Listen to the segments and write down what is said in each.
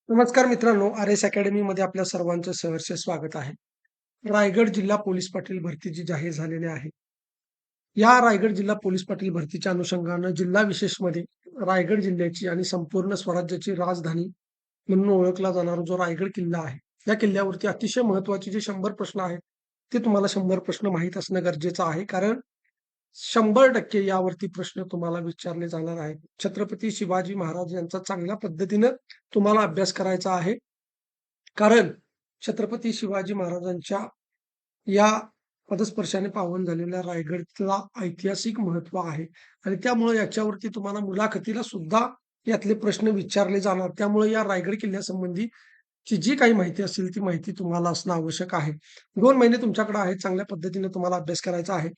नमस्कार मित्रांनो, आर.एस. अकॅडमीमध्ये आपल्या सर्वांचं सहर्ष स्वागत आहे. रायगड जिल्हा पोलीस पाटील भरती जी जाहीर झालेली आहे. या रायगड जिल्हा पोलीस पाटील भरतीच्या अनुषंगानं जिल्हा विशेषमध्ये रायगड जिल्ह्याची आणि संपूर्ण स्वराज्याची राजधानी म्हणून ओळखला जाणारा जो रायगड किल्ला आहे. या किल्ल्यावरती अतिशय महत्त्वाचे जे 100 प्रश्न आहेत, ते तुम्हाला 100 प्रश्न माहीत असणं गरजेचं आहे. कारण 100% यावरती प्रश्न तुम्हाला विचारले जाणार आहेत. छत्रपती शिवाजी महाराज यांचा चांगल्या पद्धतीनं तुम्हाला अभ्यास करायचा आहे. कारण छत्रपती शिवाजी महाराजांच्या या पदस्पर्शाने पावन झालेल्या रायगडला ऐतिहासिक महत्त्व आहे आणि त्यामुळे याच्यावरती तुम्हाला मुलाखतीला सुद्धा यातले प्रश्न विचारले जाणार. त्यामुळे या रायगड किल्ल्यासंबंधीची जी काही माहिती असेल, ती माहिती तुम्हाला असणं आवश्यक आहे. 2 महिने तुमच्याकडे आहेत. चांगल्या पद्धतीने तुम्हाला अभ्यास करायचा आहे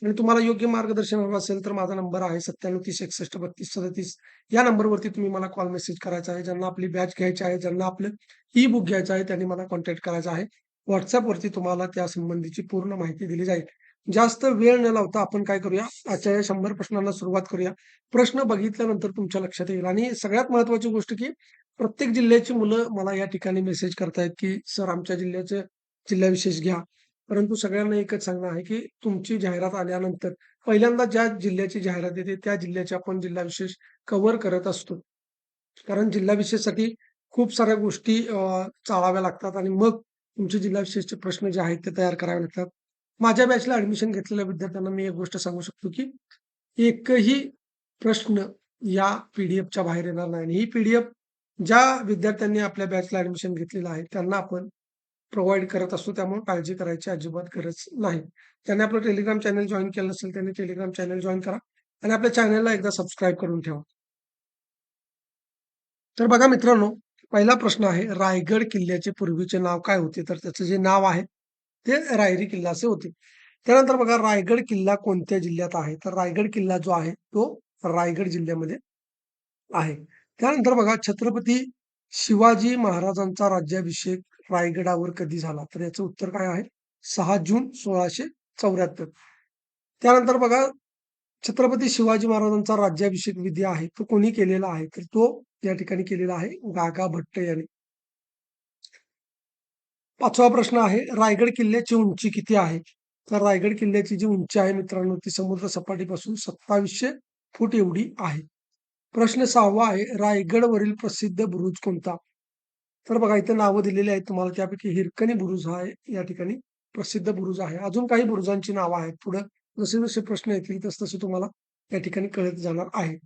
आणि तुम्हाला योग्य मार्गदर्शन हवं असेल, तर माझा नंबर आहे 9730613237. या नंबरवरती तुम्ही मला कॉल, मेसेज करायचा आहे. ज्यांना आपली बॅच घ्यायची आहे, ज्यांना आपलं ई-बुक घ्यायचं आहे, त्यांनी मला कॉन्टॅक्ट करायचा आहे. WhatsAppवरती तुम्हाला त्या संबंधीची पूर्ण माहिती दिली जाईल. जास्त वेळ न लावता आपण काय करूया, आजच्या या 100 प्रश्नांना सुरुवात करूया. प्रश्न बघितल्यानंतर तुमच्या लक्षात येईल आणि सगळ्यात महत्त्वाची गोष्ट, की प्रत्येक जिल्ह्याची मुलं मला या ठिकाणी मेसेज करतायत, की "सर आमच्या जिल्ह्याचे जिल्हाविशेष घ्या." परंतु सगळ्यांना एकच सांगणं आहे, की तुमची जाहिरात आल्यानंतर पहिल्यांदा ज्या जिल्ह्याची जाहिरात येते, त्या जिल्ह्याचे आपण जिल्हाविशेष कव्हर करत असतो. कारण जिल्हा विशेषसाठी खूप साऱ्या गोष्टी चाळाव्या लागतात आणि मग तुमचे जिल्हा विशेषचे प्रश्न जे आहेत ते तयार करावे लागतात. माझ्या बॅचला ॲडमिशन घेतलेल्या विद्यार्थ्यांना मी एक गोष्ट सांगू शकतो, की एकही प्रश्न या पी-डी-एफच्या बाहेर येणार नाही आणि ही पी-डी-एफ ज्या विद्यार्थ्यांनी आपल्या बॅचला ॲडमिशन घेतलेलं आहे, त्यांना आपण प्रोव्हाईड करत असतो. त्यामुळे काळजी करायची अजिबात गरज नाही. ज्यांनी आपलं टेलिग्राम चॅनल जॉइन केलं नसेल, त्यांनी टेलिग्राम चॅनल जॉइन करा आणि आपल्या चॅनलला एकदा सबस्क्राईब करून ठेवा. तर बघा मित्रांनो, पहिला प्रश्न आहे, रायगड किल्ल्याचे पूर्वीचे नाव काय होते? तर त्याचं जे नाव आहे, ते रायरी किल्ला असे होते. त्यानंतर बघा, रायगड किल्ला कोणत्या जिल्ह्यात आहे? तर रायगड किल्ला जो आहे, तो रायगड जिल्ह्यामध्ये आहे. त्यानंतर बघा, छत्रपती शिवाजी महाराजांचा राज्याभिषेक रायगडावर कधी झाला? तर याचं उत्तर काय आहे? 6 जून 1674. त्यानंतर बघा, छत्रपती शिवाजी महाराजांचा राज्याभिषेक विधी आहे, तो कोणी केलेला आहे? तर तो या ठिकाणी केलेला आहे गागा भट्ट यांनी. 5वा प्रश्न आहे, रायगड किल्ल्याची उंची किती आहे? तर रायगड किल्ल्याची जी उंची आहे मित्रांनो, ती समुद्र सपाटीपासून 2700 फूट एवढी आहे. प्रश्न 6वा आहे, रायगडवरील प्रसिद्ध बुरुज कोणता? तर बघा, इथे नावं दिलेली आहेत तुम्हाला. त्यापैकी हिरकणी बुरुज हा या ठिकाणी प्रसिद्ध बुरुज आहे. अजून काही बुरुजांची नावं आहेत. पुढं जसे-जसे प्रश्न येतील तसं-तसं तुम्हाला या ठिकाणी कळत जाणार आहे.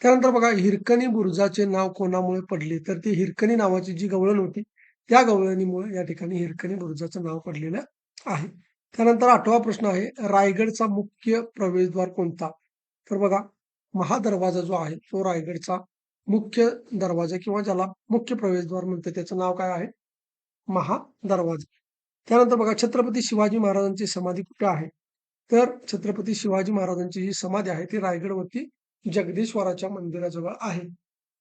त्यानंतर बघा, हिरकणी बुरुजाचे नाव कोणामुळे पडले? तर ती हिरकणी नावाची जी गवळण होती, त्या गवळणीमुळे या ठिकाणी हिरकणी बुरुजाचं नाव पडलेलं आहे. त्यानंतर 8वा प्रश्न आहे, रायगडचा मुख्य प्रवेशद्वार कोणता? तर बघा, महादरवाजा जो आहे, तो रायगडचा मुख्य दरवाजा किंवा ज्याला मुख्य प्रवेशद्वार म्हणतात, त्याचं नाव काय आहे? महादरवाजा. त्यानंतर बघा, छत्रपती शिवाजी महाराजांची समाधी कुठे आहे? तर छत्रपती शिवाजी महाराजांची जी समाधी आहे, ती रायगडवरती जगदीश्वराच्या मंदिराजवळ आहे.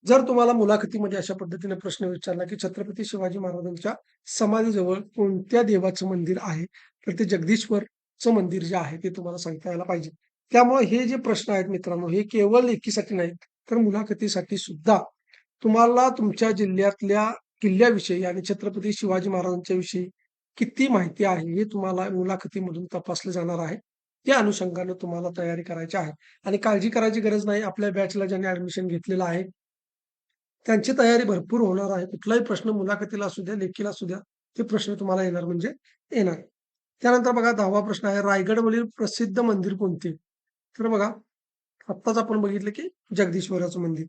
जर तुम्हाला मुलाखतीमध्ये अशा पद्धतीने प्रश्न विचारला, की छत्रपती शिवाजी महाराजांच्या समाधीजवळ कोणत्या देवाचं मंदिर आहे? तर ते जगदीश्वरचं मंदिर जे आहे, ते तुम्हाला सांगता यायला पाहिजे. त्यामुळे हे जे प्रश्न आहेत मित्रांनो, हे केवळ लेखीसाठी नाहीत, तर मुलाखतीसाठी सुद्धा तुम्हाला तुमच्या जिल्ह्यातल्या किल्ल्याविषयी आणि छत्रपती शिवाजी महाराजांच्या विषयी किती माहिती आहे, हे तुम्हाला मुलाखतीमधून तपासलं जाणार आहे. त्या अनुषंगानं तुम्हाला तयारी करायची आहे आणि काळजी करायची गरज नाही. आपल्या बॅचला ज्यांनी ॲडमिशन घेतलेलं आहे, त्यांची तयारी भरपूर होणार आहे. कुठलाही प्रश्न मुलाखतीला असू द्या, लेखीला असू द्या, ते प्रश्न तुम्हाला येणार म्हणजे येणार. त्यानंतर बघा, 10वा प्रश्न आहे, रायगडवरील प्रसिद्ध मंदिर कोणते? तर बघा, आत्ताच आपण बघितलं की जगदीश्वराचं मंदिर.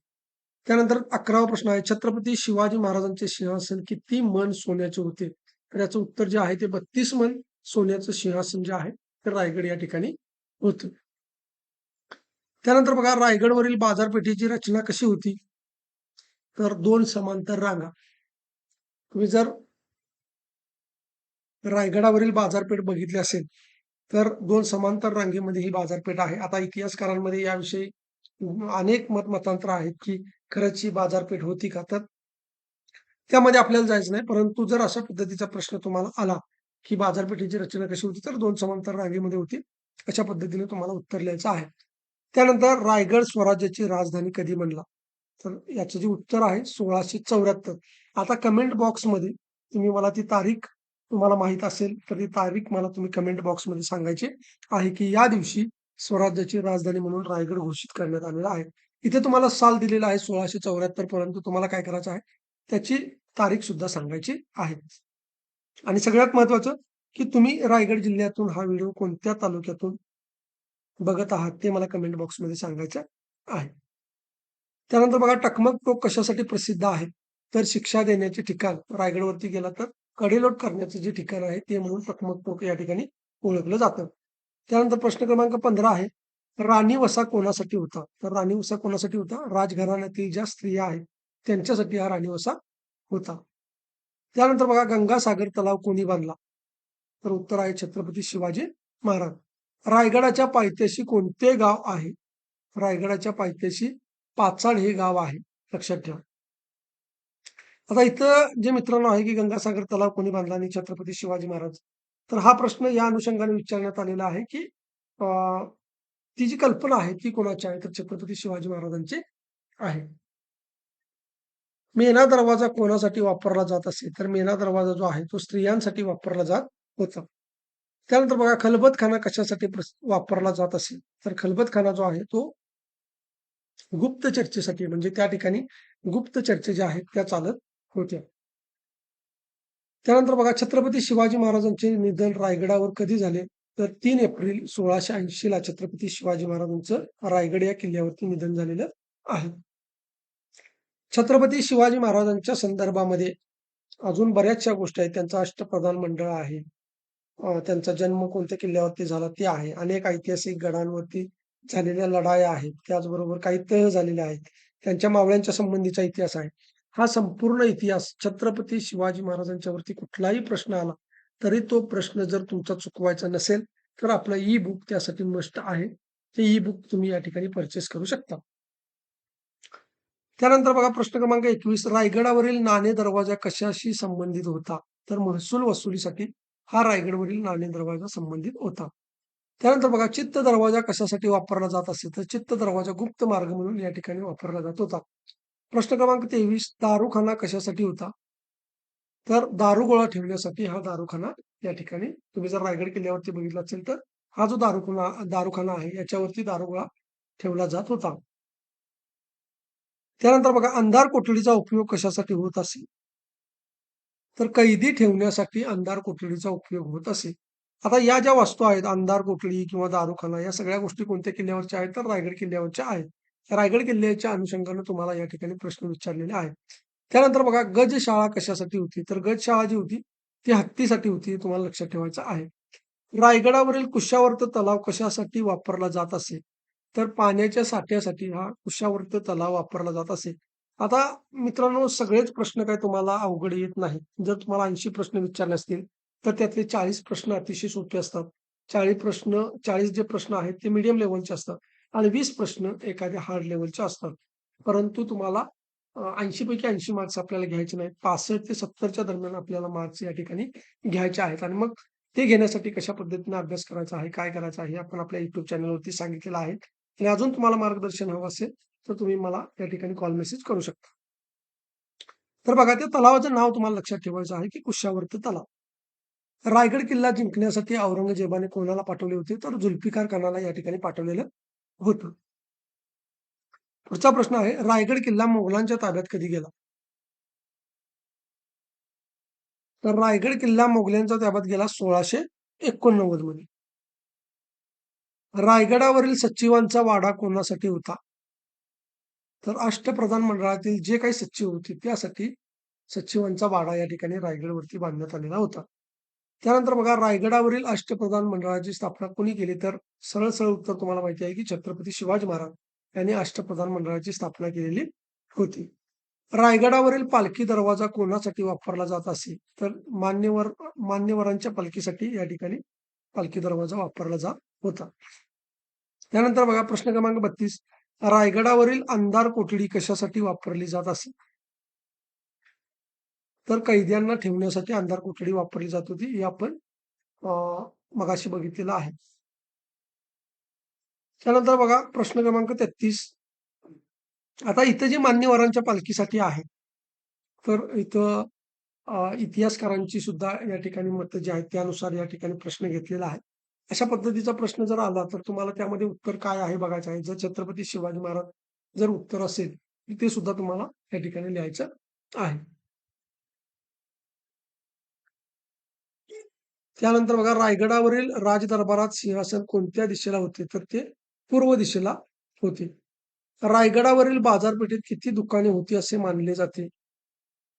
त्यानंतर 11वा प्रश्न आहे, छत्रपती शिवाजी महाराजांचे सिंहासन किती मन सोन्याचे होते? तर याचं उत्तर जे आहे ते 32 मन सोन्याचं सिंहासन जे आहे, ते रायगड या ठिकाणी होतं. त्यानंतर बघा, रायगडवरील बाजारपेठेची रचना कशी होती? तर 2 समांतर रांगा. तुम्ही जर रायगडावरील बाजारपेठ बघितली असेल, तर 2 समांतर रांगेमध्ये ही बाजारपेठ आहे. आता इतिहासकारांमध्ये याविषयी अनेक मतांतर आहेत, की खरंच ही बाजारपेठ होती का? तर त्यामध्ये आपल्याला जायचं नाही. परंतु जर अशा पद्धतीचा प्रश्न तुम्हाला आला, की बाजारपेठेची रचना कशी होती? तर 2 समांतर रांगेमध्ये होती. अशा पद्धतीने तुम्हाला उत्तर लिहायचं आहे. त्यानंतर रायगड स्वराज्याची राजधानी कधी बनला? तर याचं जे उत्तर आहे 1674. आता कमेंट बॉक्समध्ये तुम्ही मला ती तारीख तुम्हाला माहीत असेल, तर ती तारीख मला तुम्ही कमेंट बॉक्समध्ये सांगायची आहे, की या दिवशी स्वराज्याची राजधानी म्हणून रायगड घोषित करण्यात आलेला आहे. इथे तुम्हाला साल दिलेला आहे 1674, परंतु तुम्हाला काय करायचं आहे, त्याची तारीख सुद्धा सांगायची आहे. आणि सगळ्यात महत्त्वाचं, की तुम्ही रायगड जिल्ह्यातून हा व्हिडिओ कोणत्या तालुक्यातून बघत आहात, ते मला कमेंट बॉक्समध्ये सांगायचं आहे. त्यानंतर बघा टकमक टोक कशासाठी प्रसिद्ध आहे? तर शिक्षा देण्याचे ठिकाण रायगडवरती गेला तर कडेलोट करण्याचं जे ठिकाण आहे ते म्हणून टकमक टोक या ठिकाणी ओळखलं जातं. त्यानंतर प्रश्न क्रमांक 15 आहे. राणी वसा कोणासाठी होता? तर राणी वसा कोणासाठी होता? राजघराण्यातील ज्या स्त्रिया आहेत त्यांच्यासाठी हा राणी वसा होता. त्यानंतर बघा गंगासागर तलाव कोणी बांधला? तर उत्तर आहे छत्रपती शिवाजी महाराज. रायगडाच्या पायथ्याशी कोणते गाव आहे? रायगडाच्या पायथ्याशी पाचाड हे गाव आहे. लक्षात ठेवा. आता इथं जे मित्रांनो आहे की गंगासागर तलाव कोणी बांधला आणि छत्रपती शिवाजी महाराज. तर हा प्रश्न या अनुषंगाने विचारण्यात आलेला आहे की ती जी कल्पना आहे ती कोणाची आहे? तर छत्रपती शिवाजी महाराजांची आहे. मेणा दरवाजा कोणासाठी वापरला जात असे? तर मेणा दरवाजा जो आहे तो स्त्रियांसाठी वापरला जात होता. त्यानंतर बघा खलबतखाना कशासाठी वापरला जात असेल? तर खलबतखाना जो आहे तो गुप्त चर्चेसाठी म्हणजे त्या ठिकाणी गुप्त चर्चा ज्या आहेत त्या चालत होत्या. त्यानंतर बघा छत्रपती शिवाजी महाराजांचे निधन रायगडावर कधी झाले? तर 3 एप्रिल 1680 ला छत्रपती शिवाजी महाराजांचं रायगड या किल्ल्यावरती निधन झालेलं आहे. छत्रपती शिवाजी महाराजांच्या संदर्भामध्ये अजून बऱ्याचशा गोष्टी आहेत. त्यांचं अष्टप्रधान मंडळ आहे. त्यांचा जन्म कोणत्या किल्ल्यावरती झाला ते आहे. अनेक ऐतिहासिक गडांवरती झालेल्या लढाया आहेत. त्याचबरोबर काही तह झालेले आहेत. त्यांच्या मावळ्यांच्या संबंधीचा इतिहास आहे. हा संपूर्ण इतिहास छत्रपती शिवाजी महाराजांच्यावरती कुठलाही प्रश्न आला, तरी तो प्रश्न जर तुमचा चुकवायचा नसेल, तर आपलं ई बुक त्यासाठी मस्ट आहे. ते ई बुक तुम्ही या ठिकाणी परचेस करू शकता. त्यानंतर बघा प्रश्न क्रमांक 21 रायगडावरील नाणे दरवाजा कशाशी संबंधित होता? तर महसूल वसुलीसाठी हा रायगडवरील नाणे दरवाजा संबंधित होता. त्यानंतर बघा चित्त दरवाजा कशासाठी वापरला जात असे? तर चित्त दरवाजा गुप्त मार्ग म्हणून या ठिकाणी वापरला जात होता. प्रश्न क्रमांक 23 दारूखाना कशासाठी होता? तर दारुगोळा ठेवण्यासाठी हा दारूखाना या ठिकाणी तुम्ही जर रायगड किल्ल्यावरती बघितलं असेल तर हा जो दारूखाना आहे याच्यावरती दारुगोळा ठेवला जात होता. त्यानंतर बघा अंधार कोठडीचा उपयोग कशासाठी होत असे? तर कैदी ठेवण्यासाठी अंधार कोठडीचा उपयोग होत असे. आता या ज्या वस्तू आहेत अंधार कोठडी किंवा दारूखाना या सगळ्या गोष्टी कोणत्या किल्ल्यावरच्या आहेत? तर रायगड किल्ल्यावरच्या आहेत. रायगड किल्ल्याच्या अनुषंगाने तुम्हाला या ठिकाणी प्रश्न विचारलेले आहेत. त्यानंतर बघा गजशाळा कशासाठी होती? तर गजशाळा जी होती ती हत्तीसाठी होती. हे तुम्हाला लक्षात ठेवायचं आहे. रायगडावरील कुशावर्त तलाव कशासाठी वापरला जात असे? तर पाण्याच्या साठ्यासाठी हा कुशावर्त तलाव वापरला जात असे. आता मित्रांनो सगळेच प्रश्न काही तुम्हाला अवघड येत नाहीत. जर तुम्हाला 80 प्रश्न विचारले असतील, तर त्यातले 40 प्रश्न अतिशय सोपे असतात. 40 जे प्रश्न आहेत ते मीडियम लेव्हलचे असतात आणि 20 प्रश्न एखाद्या हार्ड लेव्हलचे असतात. परंतु तुम्हाला 80 पैकी 80 मार्क्स आपल्याला घ्यायचे नाहीत. 65 ते 70च्या दरम्यान आपल्याला मार्क्स या ठिकाणी घ्यायचे आहेत आणि मग ते घेण्यासाठी कशा पद्धतीने अभ्यास करायचा आहे, काय करायचं आहे, आपण आपल्या YouTube चॅनलवरती सांगितलेलं आहे. आणि अजून तुम्हाला मार्गदर्शन हवं असेल, तर तुम्ही मला या ठिकाणी कॉल मेसेज करू शकता. तर बघा त्या तलावाचं नाव तुम्हाला लक्षात ठेवायचं आहे, की कुशावर्त तलाव. रायगड किल्ला जिंकण्यासाठी औरंगजेबाने कोणाला पाठवले होते? तर जुल्फिकार खानाला या ठिकाणी पाठवलेलं होतं. पुढचा प्रश्न आहे, रायगड किल्ला मोगलांच्या ताब्यात कधी गेला? तर रायगड किल्ला मोगलांच्या ताब्यात गेला 1689 मध्ये. रायगडावरील सचिवांचा वाडा कोणासाठी होता? तर अष्टप्रधान मंडळातील जे काही सचिव होते त्यासाठी सचिवांचा वाडा या ठिकाणी रायगडवरती बांधण्यात आलेला होता. त्यानंतर बघा रायगडावरील अष्टप्रधान मंडळाची स्थापना कोणी केली? तर सरळ सरळ उत्तर तुम्हाला माहिती आहे की छत्रपती शिवाजी महाराज यांनी अष्टप्रधान मंडळाची स्थापना केलेली होती. रायगडावरील पालखी दरवाजा कोणासाठी वापरला जात असे? तर मान्यवरांच्या पालखीसाठी या ठिकाणी पालखी दरवाजा वापरला जात होता. त्यानंतर बघा प्रश्न क्रमांक 32 रायगडावरील अंधार कोठडी कशासाठी वापरली जात असे? तर कैद्यांना ठेवण्यासाठी अंधार कोठडी वापरली जात होती. हे आपण मगाशी बघितलेलं आहे. त्यानंतर बघा प्रश्न क्रमांक 33 आता इथं जे मान्यवरांच्या पालखीसाठी आहे, तर इथं इतिहासकारांची सुद्धा या ठिकाणी मतं जी आहेत त्यानुसार या ठिकाणी प्रश्न घेतलेला आहे. अशा पद्धतीचा प्रश्न जर आला तर तुम्हाला त्यामध्ये उत्तर काय आहे बघायचं आहे. जर छत्रपती शिवाजी महाराज जर उत्तर असेल, तर ते सुद्धा तुम्हाला या ठिकाणी लिहायचं आहे. त्यानंतर बघा रायगडावरील राजदरबारात सिंहासन कोणत्या दिशेला होते? तर ते पूर्व दिशेला होते. रायगडावरील बाजारपेठेत किती दुकाने होती असे मानले जाते?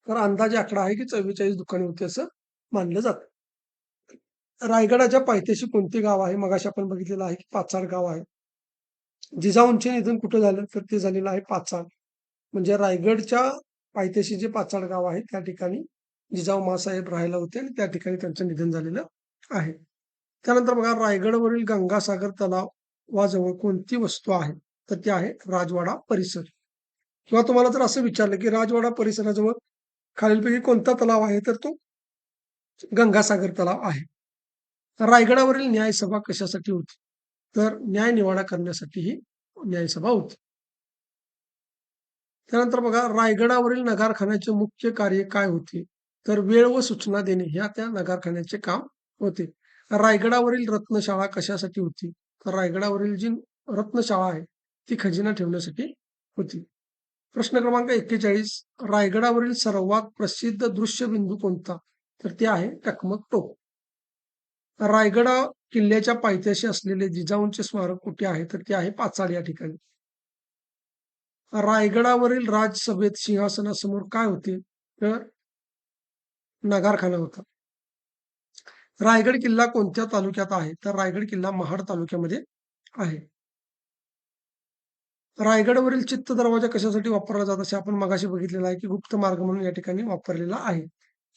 तर अंदाजे आकडा आहे की 44 दुकाने होती असं मानलं जातं. रायगडाच्या पायथ्याशी कोणते गाव आहे? मगाशी आपण बघितलेलं आहे की पाचाड गाव आहे. जिजाऊंचे निधन कुठं झालं? तर ते झालेलं आहे पाचाड. म्हणजे रायगडच्या पायथ्याशी जे पाचाड गाव आहे त्या ठिकाणी जिजाऊ माँसाहेब राहायला होते आणि त्या ठिकाणी त्यांचं निधन झालेलं आहे. त्यानंतर बघा रायगडवरील गंगासागर तलावाजवळ कोणती वस्तू आहे? तर ती आहे राजवाडा परिसर. किंवा तुम्हाला जर असं विचारलं की राजवाडा परिसराजवळ खालीलपैकी कोणता तलाव आहे? तर तो गंगासागर तलाव आहे. रायगडावरील न्यायसभा कशासाठी होती? तर न्यायनिवाडा करण्यासाठी ही न्यायसभा होती. त्यानंतर बघा रायगडावरील नगारखान्याचे मुख्य कार्य काय होते? तर वेळ व सूचना देणे ह्या त्या नगारखान्याचे काम होते. रायगडावरील रत्नशाळा कशासाठी होती? तर रायगडावरील जी रत्नशाळा आहे ती खजिना ठेवण्यासाठी होती. प्रश्न क्रमांक 41 रायगडावरील सर्वात प्रसिद्ध दृश्यबिंदू कोणता? तर ते आहे टकमक टोक. रायगड किल्ल्याच्या पायथ्याशी असलेले जिजाऊंचे स्मारक कुठे आहे? तर ते आहे पाचाड या ठिकाणी. रायगडावरील राजसभेत सिंहासनासमोर काय होते? तर नगारखाना होता. रायगड किल्ला कोणत्या तालुक्यात आहे? तर रायगड किल्ला महाड तालुक्यामध्ये आहे. रायगडवरील चित्त दरवाजा कशासाठी वापरला जात असे आपण मगाशी बघितलेलं आहे की गुप्त मार्ग म्हणून या ठिकाणी वापरलेला आहे.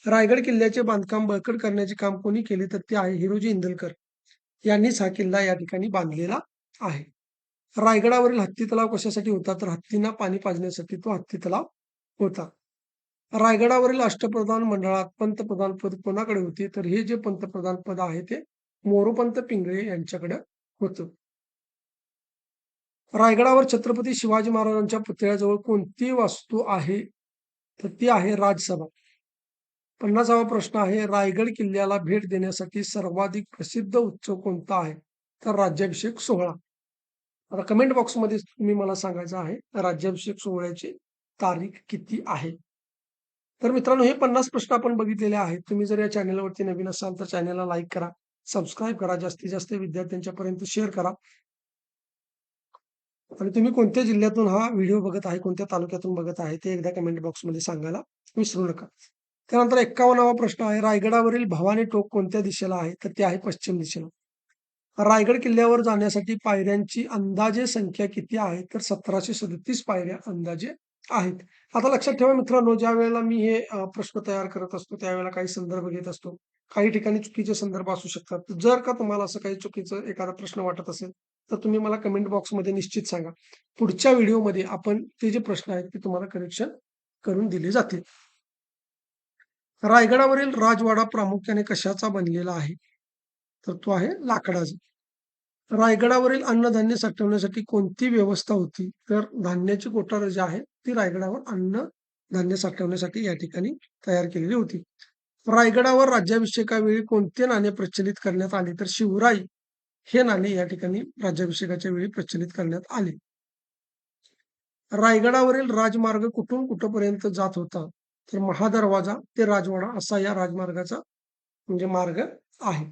रायगड किल्ल्याचे बांधकाम बळकट करण्याचे काम कोणी केले? तर ते आहे हिरोजी इंदलकर यांनीच हा किल्ला या ठिकाणी बांधलेला आहे. रायगडावरील हत्ती तलाव कशासाठी होता? तर हत्तींना पाणी पाजण्यासाठी तो हत्ती तलाव होता. रायगडावरील अष्टप्रधान मंडळात पंतप्रधान पद कोणाकडे होते? तर हे जे पंतप्रधान पद आहे ते मोरोपंत पिंगळे यांच्याकडे होतं. रायगडावर छत्रपती शिवाजी महाराजांच्या पुतळ्याजवळ कोणती वास्तू आहे? तर ती आहे राजसभा. 50वा प्रश्न आहे रायगड किल्ल्याला भेट देण्यासाठी सर्वाधिक प्रसिद्ध उत्सव कोणता आहे? तर राज्याभिषेक सोहळा. आता कमेंट बॉक्समध्ये तुम्ही मला सांगायचं आहे राज्याभिषेक सोहळ्याची तारीख किती आहे? तर मित्रांनो हे 50 प्रश्न आपण बघितलेले आहेत. तुम्ही जर या चॅनलवरती नवीन असाल तर चॅनलला लाईक करा, सबस्क्राईब करा, जास्तीत जास्त विद्यार्थ्यांच्यापर्यंत शेअर करा. आणि तुम्ही कोणत्या जिल्ह्यातून हा व्हिडिओ बघत आहे, कोणत्या तालुक्यातून बघत आहे ते एकदा कमेंट बॉक्समध्ये सांगायला विसरू नका. त्यानंतर 51वा प्रश्न आहे रायगडावरील भवानी टोक कोणत्या दिशेला आहे? तर ते आहे पश्चिम दिशेला. रायगड किल्ल्यावर जाण्यासाठी पायऱ्यांची अंदाजे संख्या किती आहे? तर 1737 पायऱ्या अंदाजे आहेत. आता लक्षात ठेवा मित्रांनो, ज्यावेळेला मी हे प्रश्न तयार करत असतो, त्यावेळेला काही संदर्भ घेत असतो. काही ठिकाणी चुकीचे संदर्भ असू शकतात. तर जर का तुम्हाला असं काही चुकीचं एखादा प्रश्न वाटत असेल, तर तुम्ही मला कमेंट बॉक्समध्ये निश्चित सांगा. पुढच्या व्हिडिओमध्ये आपण ते जे प्रश्न आहेत, ते तुम्हाला करेक्शन करून दिले जातील. रायगडावरील राजवाडा प्रामुख्याने कशाचा बनलेला आहे? तर तो आहे लाकडाचा. रायगडावरील अन्नधान्य साठवण्यासाठी कोणती व्यवस्था होती? तर धान्याची कोठार जी आहे, ती रायगडावर अन्नधान्य साठवण्यासाठी या ठिकाणी तयार केलेली होती. रायगडावर राज्याभिषेकावेळी कोणते नाणे प्रचलित करण्यात आले? तर शिवराई हे नाणे या ठिकाणी राज्याभिषेकाच्या वेळी प्रचलित करण्यात आले. रायगडावरील राजमार्ग कुठून कुठपर्यंत जात होता? तर महादरवाजा ते राजवाडा असा या राजमार्गाचा म्हणजे मार्ग आहे.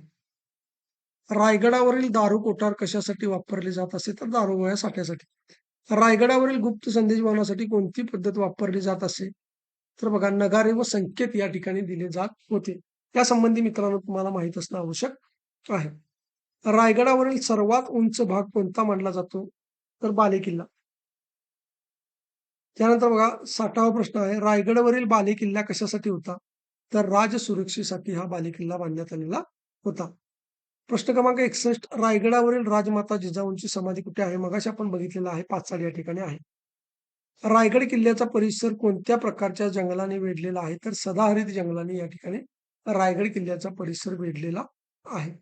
रायगडावरील दारू कोठार कशासाठी वापरले जात असे? तर दारुगोळा साठ्यासाठी. रायगडावरील गुप्त संदेशवहनासाठी कोणती पद्धत वापरली जात असे? तर बघा नगारे व संकेत या ठिकाणी दिले जात होते. त्यासंबंधी मित्रांनो तुम्हाला माहित असणं आवश्यक आहे. रायगडावरील सर्वात उंच भाग कोणता मानला जातो? तर बालेकिल्ला. त्यानंतर बघा 60वा प्रश्न आहे रायगडवरील बालेकिल्ला कशासाठी होता? तर राजसुरक्षेसाठी हा बालेकिल्ला बांधण्यात आलेला होता. प्रश्न क्रमांक 61 रायगडावरील राजमाता जिजाऊंची समाधी कुठे आहे? मगाशी आपण बघितलेलं आहे पाचाड या ठिकाणी आहे. रायगड किल्ल्याचा परिसर कोणत्या प्रकारच्या जंगलाने वेढलेला आहे? तर सदाहरित जंगलाने या ठिकाणी रायगड किल्ल्याचा परिसर वेढलेला आहे.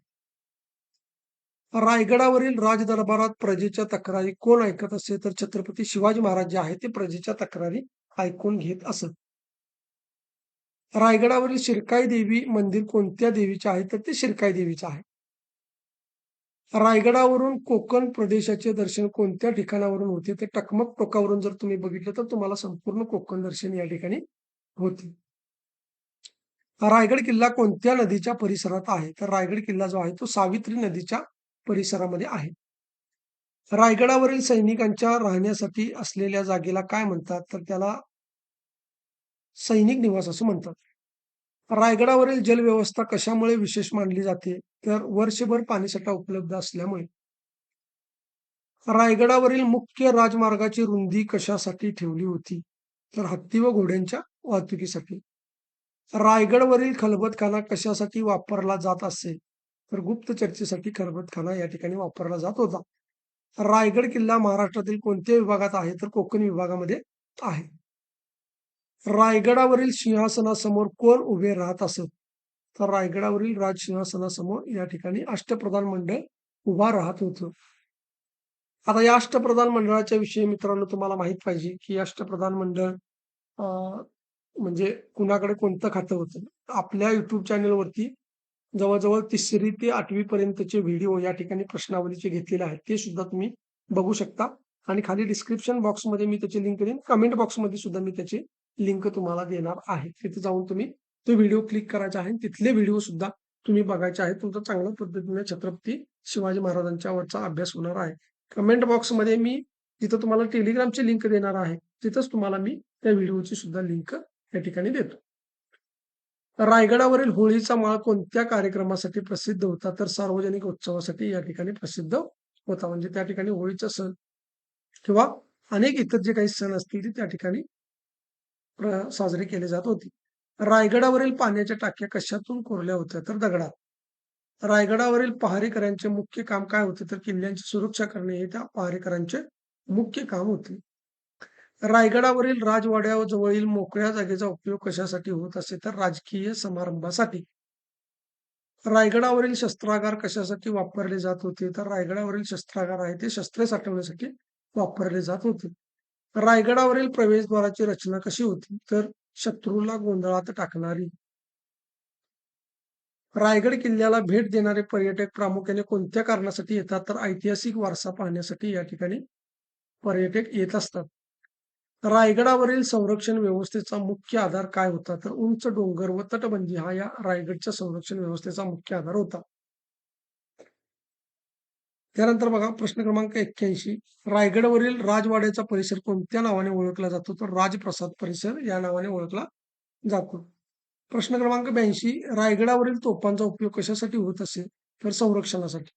रायगडावरील राजदरबारात प्रजेच्या तक्रारी कोण ऐकत असे? तर छत्रपती शिवाजी महाराज जे आहेत ते प्रजेच्या तक्रारी ऐकून घेत असत. रायगडावरील शिरकाई देवी मंदिर कोणत्या देवीचे आहे? तर ते शिरकाई देवीचे आहे. रायगडावरून कोकण प्रदेशाचे दर्शन कोणत्या ठिकाणावरून होते? ते टकमक टोकावरून जर तुम्ही बघितलं तर तुम्हाला संपूर्ण कोकण दर्शन या ठिकाणी होते. रायगड किल्ला कोणत्या नदीच्या परिसरात आहे? तर रायगड किल्ला जो आहे तो सावित्री नदीच्या परिसरामध्ये आहे. रायगडावरील सैनिकांच्या राहण्यासाठी असलेल्या जागेला काय म्हणतात? तर त्याला सैनिक निवास असं म्हणतात. रायगडावरील जलव्यवस्था कशामुळे विशेष मानली जाते? तर वर्षभर पाणीसाठा उपलब्ध असल्यामुळे. रायगडावरील मुख्य राजमार्गाची रुंदी कशासाठी ठेवली होती? तर हत्ती व घोड्यांच्या वाहतुकीसाठी. रायगडवरील खलबतखाना कशासाठी वापरला जात असे? तर गुप्त चर्चेसाठी खलबतखाना या ठिकाणी वापरला जात होता. रायगड किल्ला महाराष्ट्रातील कोणत्या विभागात आहे? तर कोकण विभागामध्ये आहे. रायगडावरील सिंहासनासमोर कोण उभे राहत असत? तर रायगडावरील राजसिंहासनासमोर या ठिकाणी अष्टप्रधान मंडळ उभा राहत होतं. आता या अष्टप्रधान मंडळाच्या विषयी मित्रांनो तुम्हाला माहित पाहिजे, की अष्टप्रधान मंडळ अ, म्हणजे कुणाकडे कोणतं खातं होतं. आपल्या YouTube चॅनलवरती जवळ-जवळ 3री ते 8वी पर्यंतचे व्हिडिओ या ठिकाणी प्रश्नावलीचे घेतलेले आहेत. ते सुद्धा तुम्ही बघू शकता आणि खाली डिस्क्रिप्शन बॉक्समध्ये मी त्याची लिंक देईन. कमेंट बॉक्समध्ये सुद्धा मी त्याची लिंक तुम्हाला देणार आहे. तिथे जाऊन तुम्ही तो व्हिडिओ क्लिक करायचा आहे. तिथले व्हिडिओ सुद्धा तुम्ही बघायचे आहेत. तुमचा चांगल्या पद्धतीने छत्रपती शिवाजी महाराजांच्या वरचा अभ्यास होणार आहे. कमेंट बॉक्समध्ये मी तिथं तुम्हाला टेलिग्रामची लिंक देणार आहे. तिथंच तुम्हाला मी त्या व्हिडिओची सुद्धा लिंक या ठिकाणी देतो. रायगडावरील होळीचा माळ कोणत्या कार्यक्रमासाठी प्रसिद्ध होता? तर सार्वजनिक उत्सवासाठी या ठिकाणी प्रसिद्ध होता. म्हणजे त्या ठिकाणी होळीचा सण किंवा अनेक इतर जे काही सण असतील ते त्या ठिकाणी साजरे केले जात होते. रायगडावरील पाण्याच्या टाक्या कशातून कोरल्या होत्या? तर दगडात. रायगडावरील पहारेकऱ्यांचे मुख्य काम काय होते? तर किल्ल्यांची सुरक्षा करणे हे त्या पहारेकऱ्यांचे मुख्य काम होते. रायगडावरील राजवाड्याजवळील मोकळ्या जागेचा उपयोग कशासाठी होत असे? तर राजकीय समारंभासाठी. रायगडावरील शस्त्रागार कशासाठी वापरले जात होते? तर रायगडावरील शस्त्रागार आहे ते शस्त्रे साठवण्यासाठी वापरले जात होते. रायगडावरील प्रवेशद्वाराची रचना कशी होती? तर शत्रूला गोंधळात टाकणारी. रायगड किल्ल्याला भेट देणारे पर्यटक प्रामुख्याने कोणत्या कारणासाठी येतात? तर ऐतिहासिक वारसा पाहण्यासाठी या ठिकाणी पर्यटक येत असतात. रायगडावरील संरक्षण व्यवस्थेचा मुख्य आधार काय होता? तर उंच डोंगर व तटबंदी हा या रायगडच्या संरक्षण व्यवस्थेचा मुख्य आधार होता. त्यानंतर बघा प्रश्न क्रमांक 81. रायगडवरील राजवाड्याचा परिसर कोणत्या नावाने ओळखला जातो? तर राजप्रसाद परिसर या नावाने ओळखला जातो. प्रश्न क्रमांक 82. रायगडावरील तोफांचा उपयोग कशासाठी होत असे? तर संरक्षणासाठी.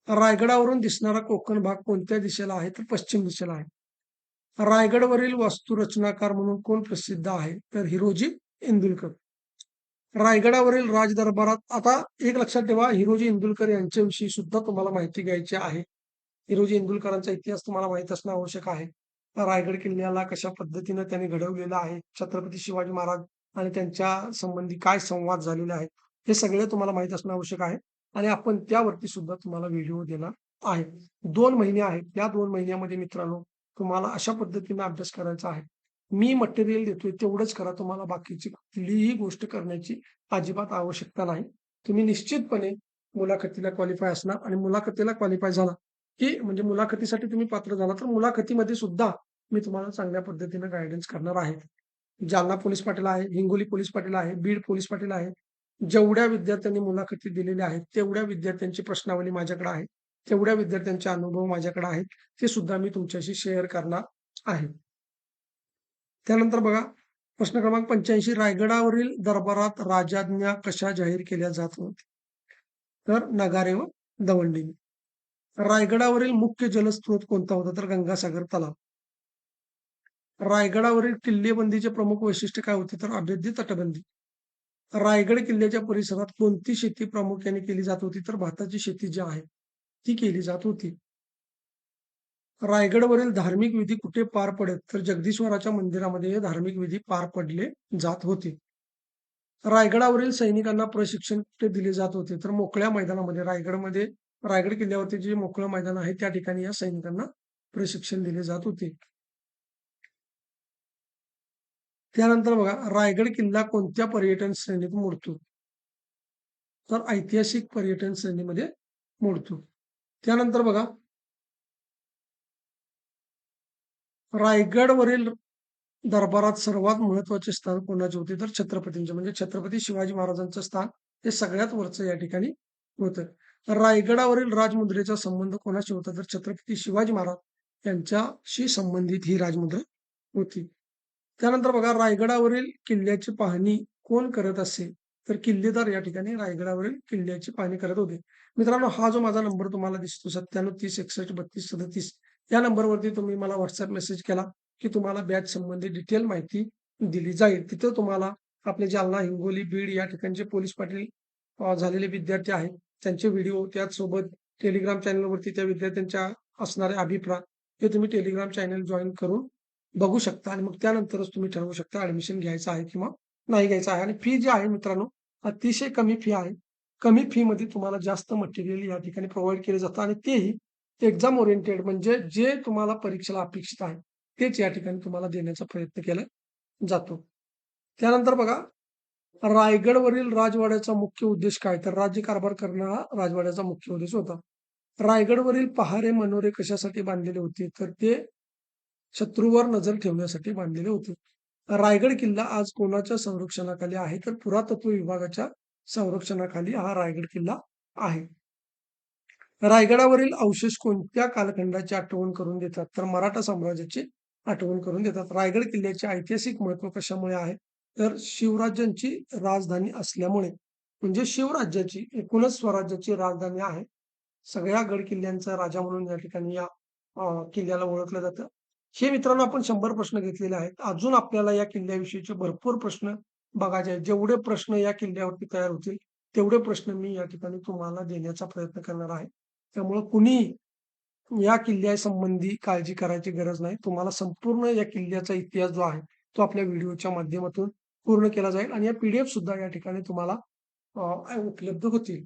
रायगडावरून दिसणारा कोकण भाग कोणत्या दिशेला आहे? तर पश्चिम दिशेला आहे. रायगडवरील वास्तुरचनाकार म्हणून कोण प्रसिद्ध आहे? तर हिरोजी इंदुलकर. रायगडावरील राजदरबारात आता एक लक्षात ठेवा, हिरोजी इंदुलकर यांच्याविषयी सुद्धा तुम्हाला माहिती घ्यायची आहे. हिरोजी इंदुलकरांचा इतिहास तुम्हाला माहीत असणं आवश्यक आहे. रायगड किल्ल्याला कशा पद्धतीनं त्यांनी घडवलेलं आहे, छत्रपती शिवाजी महाराज आणि त्यांच्या संबंधी काय संवाद झालेले आहेत, हे सगळे तुम्हाला माहीत असणं आवश्यक आहे आणि आपण त्यावरती सुद्धा तुम्हाला व्हिडिओ देणार आहे. 2 महिने आहेत. या 2 महिन्यामध्ये मित्रांनो, तुम्हाला अशा पद्धतीने अभ्यास करायचा आहे. मी मटेरियल देतोय तेवढंच करा. तुम्हाला बाकीची कुठलीही गोष्ट करण्याची अजिबात आवश्यकता नाही. तुम्ही निश्चितपणे मुलाखतीला क्वालिफाय असणार आणि मुलाखतीला क्वालिफाय झाला, की म्हणजे मुलाखतीसाठी तुम्ही पात्र झाला, तर मुलाखतीमध्ये सुद्धा मी तुम्हाला चांगल्या पद्धतीने गाईडन्स करणार आहे. जालना पोलीस पाटील आहे, हिंगोली पोलीस पाटील आहे, बीड पोलीस पाटील आहे. जेवढ्या विद्यार्थ्यांनी मुलाखती दिलेल्या आहेत, तेवढ्या विद्यार्थ्यांची प्रश्नावली माझ्याकडे आहे. तेवढ्या विद्यार्थ्यांचे अनुभव माझ्याकडे आहेत. ते सुद्धा मी तुमच्याशी शेअर करणार आहे. त्यानंतर बघा प्रश्न क्रमांक 85. रायगडावरील दरबारात राजाज्ञा कशा जाहीर केल्या जात होत्या? तर नगारे व दवंडी. रायगडावरील मुख्य जलस्रोत कोणता होता? तर गंगासागर तलाव. रायगडावरील किल्लेबंदीचे प्रमुख वैशिष्ट्य काय होते? तर अभेद्य तटबंदी. रायगड किल्ल्याच्या परिसरात कोणती शेती प्रामुख्याने केली जात होती? तर भाताची शेती जी आहे, ती केली जात होती. रायगडवरील धार्मिक विधी कुठे पार पडत? तर जगदीश्वराच्या मंदिरामध्ये हे धार्मिक विधी पार पडले जात होते. रायगडावरील सैनिकांना प्रशिक्षण कुठे दिले जात होते? तर मोकळ्या मैदानामध्ये रायगडमध्ये रायगड किल्ल्यावरती जे मोकळं मैदान आहे त्या ठिकाणी या सैनिकांना प्रशिक्षण दिले जात होते. त्यानंतर बघा रायगड किल्ला कोणत्या पर्यटन श्रेणीत मोडतो? तर ऐतिहासिक पर्यटन श्रेणीमध्ये मोडतो. त्यानंतर बघा रायगडवरील दरबारात सर्वात महत्त्वाचे स्थान कोणाचे होते? तर छत्रपतींचे. म्हणजे छत्रपती शिवाजी महाराजांचं स्थान हे सगळ्यात वरचं या ठिकाणी होतं. रायगडावरील राजमुद्रेचा संबंध कोणाशी होता? तर छत्रपती शिवाजी महाराज यांच्याशी संबंधित ही राजमुद्रा होती. त्यानंतर बघा रायगडावरील किल्ल्याची पाहणी कोण करत असे? तर किल्लेदार या ठिकाणी रायगडावरील किल्ल्याची पाहणी करत होते. मित्रांनो, हा जो माझा नंबर तुम्हाला दिसतो 9730613237 या नंबरवरती तुम्ही मला WhatsApp मेसेज केला, की तुम्हाला बॅच संबंधी डिटेल माहिती दिली जाईल. तिथं तुम्हाला आपले जालना, हिंगोली, बीड या ठिकाणचे पोलीस पाटील झालेले विद्यार्थी आहेत, त्यांचे व्हिडिओ त्याचसोबत टेलिग्राम चॅनलवरती त्या विद्यार्थ्यांच्या असणारे अभिप्राय हे तुम्ही टेलिग्राम चॅनल जॉइन करून बघू शकता आणि मग त्यानंतरच तुम्ही ठरवू शकता ऍडमिशन घ्यायचं आहे किंवा नाही घ्यायचं आहे. आणि फी जी आहे मित्रांनो, अतिशय कमी फी आहे. कमी फी मध्ये तुम्हाला जास्त मटेरियल या ठिकाणी प्रोव्हाईड केलं जातं आणि तेही एक्झाम ओरिएंटेड म्हणजे जे तुम्हाला परीक्षेला अपेक्षित आहे, तेच या ठिकाणी तुम्हाला देण्याचा प्रयत्न केला जातो. त्यानंतर बघा, रायगडवरील राजवाड्याचा मुख्य उद्देश काय? तर राज्यकारभार करणं हा राजवाड्याचा मुख्य उद्देश होता. रायगडवरील पहारे मनोरे कशासाठी बांधलेले होते? तर ते शत्रूवर नजर ठेवण्यासाठी बांधलेले होते. रायगड किल्ला आज कोणाच्या संरक्षणाखाली आहे? तर पुरातत्व विभागाच्या संरक्षणाखाली हा रायगड किल्ला आहे. रायगडावरील अवशेष कोणत्या कालखंडाची आठवण करून देतात? तर मराठा साम्राज्याची आठवण करून देतात. रायगड किल्ल्याचे ऐतिहासिक महत्त्व कशामुळे आहे? तर शिवराज्यांची राजधानी असल्यामुळे. म्हणजे शिवराज्याची एकूणच स्वराज्याची राजधानी आहे. सगळ्या गड किल्ल्यांचा राजा म्हणून या ठिकाणी या किल्ल्याला ओळखलं जातं. हे मित्रांनो आपण 100 प्रश्न घेतलेले आहेत. अजून आपल्याला या किल्ल्याविषयीचे भरपूर प्रश्न बघायचे आहेत. जेवढे प्रश्न या किल्ल्यावरती तयार होतील, तेवढे प्रश्न मी या ठिकाणी तुम्हाला देण्याचा प्रयत्न करणार आहे. त्यामुळं कुणीही या किल्ल्यासंबंधी काळजी करायची गरज नाही. तुम्हाला संपूर्ण या किल्ल्याचा इतिहास जो आहे, तो आपल्या व्हिडिओच्या माध्यमातून पूर्ण केला जाईल आणि या पी-डी-एफ सुद्धा या ठिकाणी तुम्हाला उपलब्ध होतील.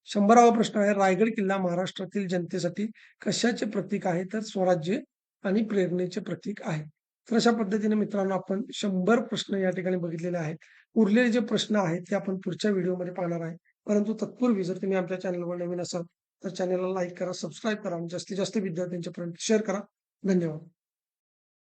100वा प्रश्न आहे, रायगड किल्ला महाराष्ट्रातील जनतेसाठी कशाचे प्रतीक आहे? तर स्वराज्य आणि प्रेरणेचे प्रतीक आहे. तर अशा पद्धतीने मित्रांनो आपण 100 प्रश्न या ठिकाणी बघितलेले आहेत. उरलेले जे प्रश्न आहेत ते आपण पुढच्या व्हिडिओमध्ये पाहणार आहे. परंतु तत्पूर्वी जर तुम्ही आमच्या चॅनलवर नवीन असाल तर चॅनलला लाईक करा, सबस्क्राईब करा आणि जास्तीत जास्त विद्यार्थ्यांच्यापर्यंत शेअर करा. धन्यवाद.